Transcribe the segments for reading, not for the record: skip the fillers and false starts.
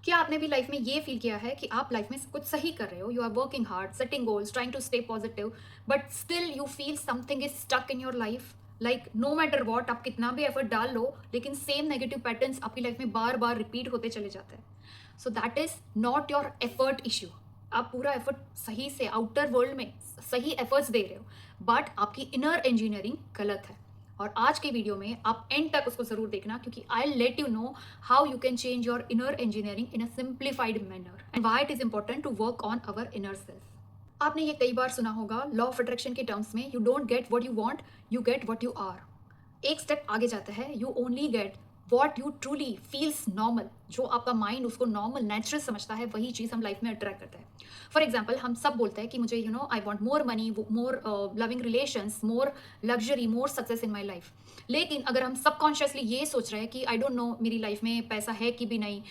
क्या आपने भी लाइफ में ये फील किया है कि आप लाइफ में कुछ सही कर रहे हो, you are working hard, setting goals, trying to stay positive, but still you feel something is stuck in your life? Like no matter what, आप कितना भी एफर्ट डाल लो लेकिन सेम नेगेटिव पैटर्न्स आपकी लाइफ में बार बार रिपीट होते चले जाते हैं. So that is not your effort issue. आप पूरा एफर्ट सही से आउटर वर्ल्ड में सही एफर्ट्स दे रहे हो, बट आपकी इनर इंजीनियरिंग गलत है. और आज के वीडियो में आप एंड तक उसको जरूर देखना, क्योंकि I let you know how you can change your inner engineering in a simplified manner and why it is important to work on our inner self. आपने ये कई बार सुना होगा लॉ ऑफ अट्रैक्शन के टर्म्स में, you don't get what you want, you get what you are. एक step आगे जाता है, you only get what you truly feels normal. जो आपका माइंड उसको नॉर्मल नेचुरल समझता है, वही चीज़ हम लाइफ में अट्रैक्ट करते हैं. फॉर एग्जाम्पल, हम सब बोलते हैं कि मुझे I want more money, more loving relations, more luxury, more success in my life. लेकिन अगर हम सबकॉन्शियसली ये सोच रहे हैं कि आई डोंट नो मेरी लाइफ में पैसा है कि भी नहीं,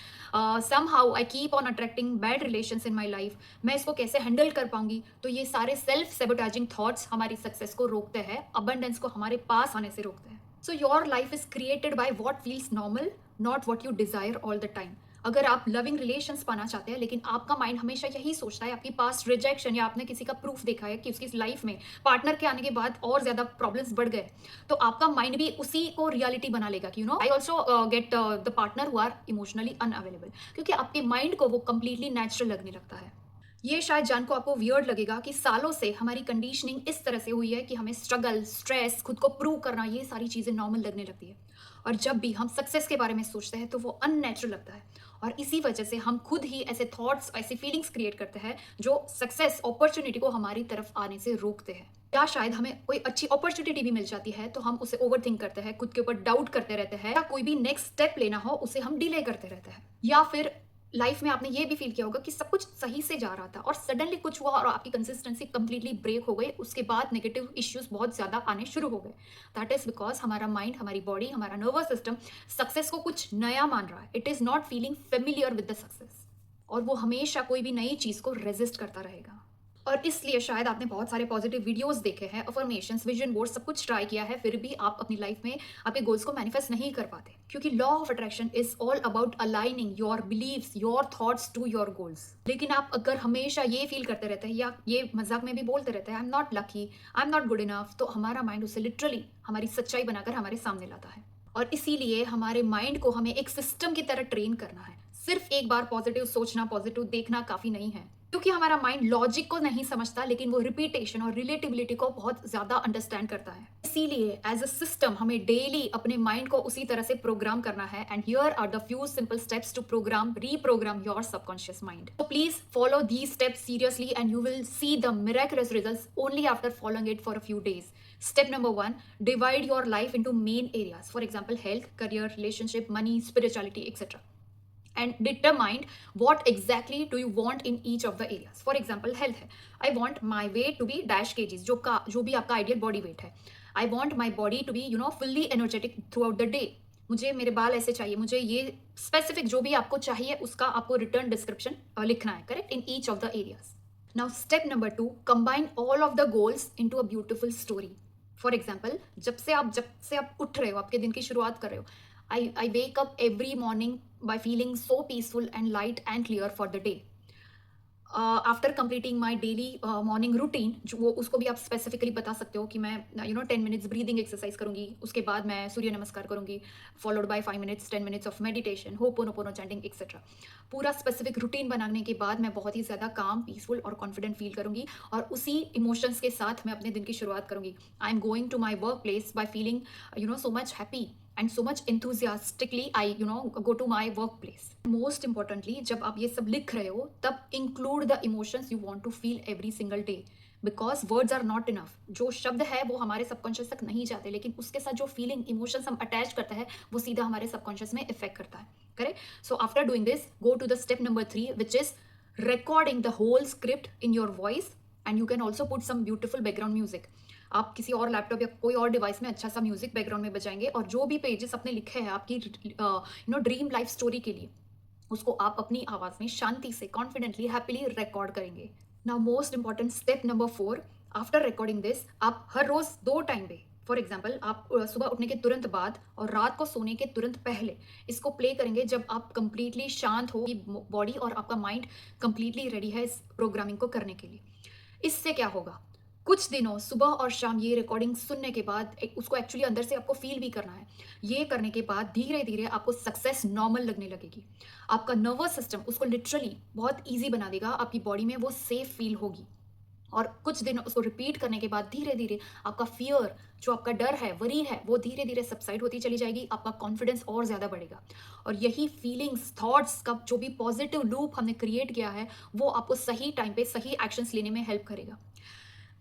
somehow I keep on attracting bad relations in my life, मैं इसको कैसे हैंडल कर पाऊंगी, तो ये सारे सेल्फ सेबोटाइजिंग थॉट्स हमारी सक्सेस को रोकते हैं, अबंडेंस को हमारे पास आने से रोकते हैं. So your life is created by what feels normal, not what you desire all the time. अगर आप लविंग रिलेशंस पाना चाहते हैं लेकिन आपका माइंड हमेशा यही सोचता है, आपकी पास्ट रिजेक्शन या आपने किसी का प्रूफ देखा है कि उसकी लाइफ में पार्टनर के आने के बाद और ज्यादा प्रॉब्लम्स बढ़ गए, तो आपका माइंड भी उसी को रियलिटी बना लेगा कि I also get the partner who are emotionally unavailable, क्योंकि आपके माइंड को वो कंप्लीटली नेचुरल लगने लगता है. ये शायद जान को आपको वियर्ड लगेगा कि सालों से हमारी कंडीशनिंग इस तरह से हुई है कि हमें स्ट्रगल, स्ट्रेस, खुद को प्रूव करना, ये सारी चीज़ें नॉर्मल लगने लगती है. और जब भी हम सक्सेस के बारे में सोचते हैं तो वो अननेचुरल लगता है. और इसी वजह से हम खुद ही ऐसे थॉट्स, ऐसी फीलिंग्स क्रिएट करते हैं जो सक्सेस अपॉर्चुनिटी को हमारी तरफ आने से रोकते हैं. या शायद हमें कोई अच्छी अपॉर्चुनिटी भी मिल जाती है तो हम उसे ओवर थिंक करते हैं, खुद के ऊपर डाउट करते रहते हैं, या कोई भी नेक्स्ट स्टेप लेना हो उसे हम डिले करते रहते हैं. या फिर लाइफ में आपने ये भी फील किया होगा कि सब कुछ सही से जा रहा था और सडनली कुछ हुआ और आपकी कंसिस्टेंसी कंप्लीटली ब्रेक हो गई, उसके बाद नेगेटिव इश्यूज बहुत ज्यादा आने शुरू हो गए. दैट इज बिकॉज हमारा माइंड, हमारी बॉडी, हमारा नर्वस सिस्टम सक्सेस को कुछ नया मान रहा है. It is not feeling familiar with the success, और वो हमेशा कोई भी नई चीज को रेजिस्ट करता रहेगा. और इसलिए शायद आपने बहुत सारे पॉजिटिव वीडियोस देखे हैं, अफर्मेशंस, विजन बोर्ड, सब कुछ ट्राई किया है, फिर भी आप अपनी लाइफ में आपके गोल्स को मैनिफेस्ट नहीं कर पाते, क्योंकि law of attraction is all about aligning your beliefs, your thoughts to your goals. लेकिन आप अगर हमेशा ये फील करते रहते हैं या ये मजाक में भी बोलते रहते हैं, I am not lucky, I am not good enough, तो हमारा माइंड उसे लिटरली हमारी सच्चाई बनाकर हमारे सामने लाता है. और इसीलिए हमारे माइंड को हमें एक सिस्टम की तरह ट्रेन करना है. सिर्फ एक बार पॉजिटिव सोचना, पॉजिटिव देखना काफी नहीं है, क्योंकि हमारा माइंड लॉजिक को नहीं समझता लेकिन वो रिपीटेशन और रिलेटिबिलिटी को बहुत ज्यादा अंडरस्टैंड करता है. इसीलिए एज अ सिस्टम हमें डेली अपने माइंड को उसी तरह से प्रोग्राम करना है. And here are the few simple steps to program, reprogram your subconscious mind. So please follow these steps seriously and you will see the miraculous results only after following it for a few days. Step number 1, divide your life into main areas. For example, health, career, relationship, money, spirituality, etc. And determine what exactly do you want in each of the areas. For example, health है, I want my weight to be dash kgs, जो भी आपका ideal body weight है. I want my body to be fully energetic throughout the day. मुझे मेरे बाल ऐसे चाहिए, मुझे ये स्पेसिफिक जो भी आपको चाहिए उसका आपको रिटर्न डिस्क्रिप्शन लिखना है, correct, in each of the areas. Now step number 2, combine all of the goals into a beautiful story. For example, जब से आप उठ रहे हो, आपके दिन की शुरुआत कर रहे हो, I wake up every morning by feeling so peaceful and light and clear for the day. After completing my daily morning routine, जो वो उसको भी आप स्पेसिफिकली बता सकते हो कि मैं 10 मिनट्स ब्रीदिंग एक्सरसाइज करूंगी, उसके बाद मैं सूर्य नमस्कार करूंगी, followed by 5 minutes 10 minutes of meditation, ho'oponopono chanting etcetera. पूरा स्पेसिफिक रूटीन बनाने के बाद मैं बहुत ही ज़्यादा काम, पीसफुल और कॉन्फिडेंट फील करूंगी, और उसी इमोशंस के साथ मैं अपने दिन की शुरुआत करूंगी. I am going to my work place by feeling so much happy and so much enthusiastically I go to my workplace. Most importantly, जब आप ये सब लिख रहे हो तब include the emotions you want to feel every single day, because words are not enough. जो शब्द है वो हमारे सबकॉन्शियस तक नहीं जाते, लेकिन उसके साथ जो फीलिंग, इमोशंस हम अटैच करते हैं वो सीधा हमारे सबकॉन्शियस में इफेक्ट करता है, correct. So after doing this, go to the step number 3, which is recording the whole script in your voice, and you can also put some beautiful background music. आप किसी और लैपटॉप या कोई और device में अच्छा सा म्यूजिक बैकग्राउंड में बजाएंगे, और जो भी पेजेस अपने लिखे हैं आपकी ड्रीम लाइफ स्टोरी के लिए, उसको आप अपनी आवाज में शांति से, कॉन्फिडेंटली, हैप्पीली रिकॉर्ड करेंगे. Now most important step number 4, after recording this, आप हर रोज 2 टाइम पे फॉर एग्जाम्पल आप सुबह उठने के तुरंत बाद और रात को सोने के तुरंत पहले इसको प्ले करेंगे जब आप कंप्लीटली शांत हो, बॉडी और आपका माइंड कंप्लीटली रेडी है इस प्रोग्रामिंग को करने के लिए। इससे क्या होगा, कुछ दिनों सुबह और शाम ये रिकॉर्डिंग सुनने के बाद उसको एक्चुअली अंदर से आपको फील भी करना है। ये करने के बाद धीरे धीरे आपको सक्सेस नॉर्मल लगने लगेगी। आपका नर्वस सिस्टम उसको लिटरली बहुत ईजी बना देगा, आपकी बॉडी में वो सेफ फील होगी। और कुछ दिन उसको रिपीट करने के बाद धीरे धीरे आपका फियर, जो आपका डर है, वरी है, वो धीरे धीरे सबसाइड होती चली जाएगी। आपका कॉन्फिडेंस और ज़्यादा बढ़ेगा और यही फीलिंग्स, थॉट्स का जो भी पॉजिटिव लूप हमने क्रिएट किया है वो आपको सही टाइम पे सही एक्शंस लेने में हेल्प करेगा।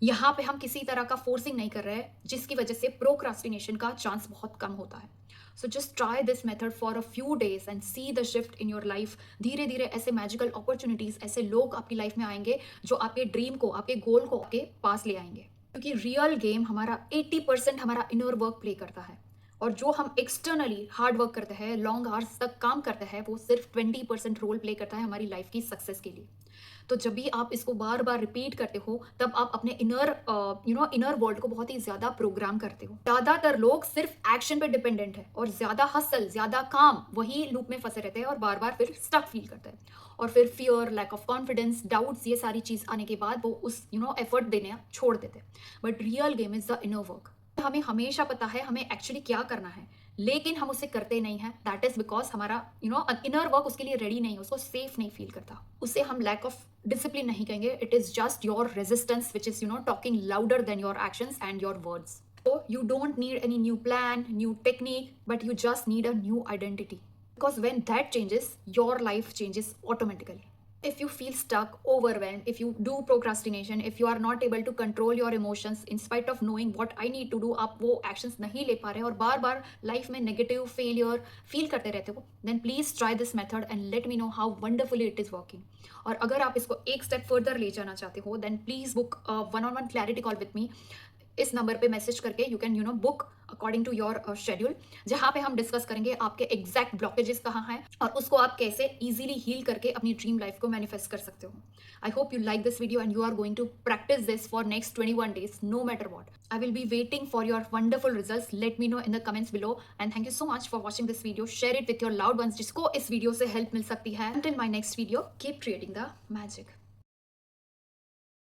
यहाँ पे हम किसी तरह का फोर्सिंग नहीं कर रहे हैं जिसकी वजह से प्रोक्रास्टिनेशन का चांस बहुत कम होता है। So just try this method for a few days and see the shift in your life. धीरे धीरे ऐसे मैजिकल अपॉर्चुनिटीज, ऐसे लोग आपकी लाइफ में आएंगे जो आपके ड्रीम को, आपके गोल को आपके पास ले आएंगे। क्योंकि रियल गेम हमारा 80% हमारा इनर वर्क प्ले करता है और जो हम एक्सटर्नली हार्ड वर्क करते हैं, लॉन्ग आवर्स तक काम करते हैं, वो सिर्फ 20% रोल प्ले करता है हमारी लाइफ की सक्सेस के लिए। तो जब भी आप इसको बार बार रिपीट करते हो तब आप अपने इनर वर्ल्ड को बहुत ही ज्यादा प्रोग्राम करते हो। ज्यादातर लोग सिर्फ एक्शन पे डिपेंडेंट है और ज्यादा हसल, ज्यादा काम, वही लूप में फंसे रहते हैं और बार बार फिर स्टक फील करते हैं और फिर fear, lack of confidence, doubts, ये सारी चीज आने के बाद वो उस एफर्ट देने छोड़ देते हैं। But real game is the inner work. हमें हमेशा पता है हमें एक्चुअली क्या करना है, लेकिन हम उसे करते नहीं हैं। दैट इज बिकॉज हमारा इनर वर्क उसके लिए रेडी नहीं है, उसको सेफ नहीं फील करता। उसे हम लैक ऑफ डिसिप्लिन नहीं कहेंगे, it is just your resistance which is talking louder than your actions and your words. So you don't need any new plan, new technique, but you just need a new identity. Because when that changes, your life changes automatically. If you feel stuck, overwhelmed, if you do procrastination, if you are not able to control your emotions in spite of knowing what I need to do, आप वो actions नहीं ले पा रहे और बार बार life में negative failure feel करते रहते हो, then please try this method and let me know how wonderfully it is working. और अगर आप इसको एक स्टेप फर्दर ले जाना चाहते हो, then please book a one-on-one clarity call with me. इस नंबर पे मैसेज करके you can book according to your schedule, जहाँ पे हम डिस्कस करेंगे आपके एग्जैक्ट ब्लॉकेजेस कहाँ हैं और उसको आप कैसे इजीली हील करके अपनी ड्रीम लाइफ को मैनिफेस्ट कर सकते हो। I hope you like this video and you are going to practise this for next 21 days, no matter what. I will be waiting for your wonderful results. Let me know in the comments below and thank you so much for watching this video. Share it with your loved ones जिसको इस video से help मिल सकती है. Until my next video, keep creating the magic.